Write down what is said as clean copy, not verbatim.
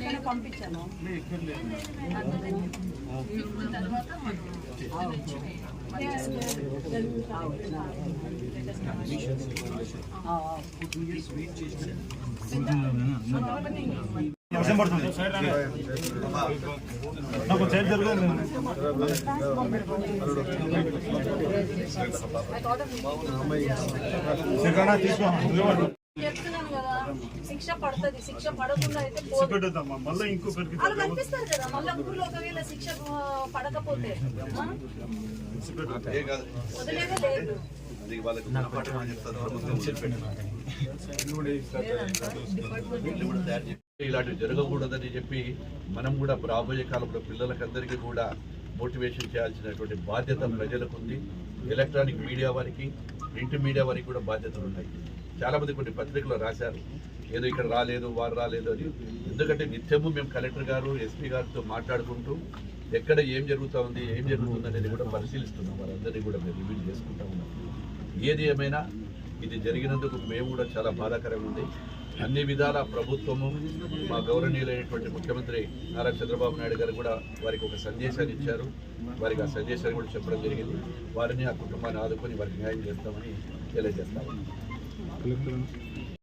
నేను పంపించాను. వర్షం పడుతుంది నాకు సైడ్ జరుగుతుంది. చెప్తున్నాను కదా, శిక్ష పడుతుంది. శిక్ష పడకుండా అయితే మళ్ళీ ఇంకో వాళ్ళు కనిపిస్తారు కదా. మళ్ళీ ఊర్లో ఒకవేళ శిక్ష పడకపోతే వదిలేదే లేదు. ఇలాంటివి జరగకూడదని చెప్పి మనం కూడా రాబోయే కాలంలో పిల్లలకందరికీ కూడా మోటివేషన్ చేయాల్సినటువంటి బాధ్యత ప్రజలకు ఉంది. ఎలక్ట్రానిక్ మీడియా వారికి, ప్రింట్ మీడియా వారికి కూడా బాధ్యతలు ఉన్నాయి. చాలామంది కొన్ని పత్రికలు రాశారు ఏదో ఇక్కడ రాలేదు, వారు రాలేదు అని. ఎందుకంటే నిత్యము మేము కలెక్టర్ గారు, ఎస్పీ గారితో మాట్లాడుకుంటూ ఎక్కడ ఏం జరుగుతుంది అనేది కూడా పరిశీలిస్తున్నాం. వారందరినీ కూడా మేము రివ్యూ చేసుకుంటా ఉన్నాం. ఏది ఏమైనా ఇది జరిగినందుకు మేము కూడా చాలా బాధాకరంగా ఉంది. అన్ని విధాల ప్రభుత్వము, మా గౌరవనీయులైనటువంటి ముఖ్యమంత్రి నారా చంద్రబాబు నాయుడు గారు కూడా వారికి ఒక సందేశాన్ని ఇచ్చారు. వారికి ఆ సందేశాన్ని కూడా చెప్పడం జరిగింది. వారిని, ఆ కుటుంబాన్ని ఆదుకొని వారికి న్యాయం చేస్తామని తెలియజేస్తాము.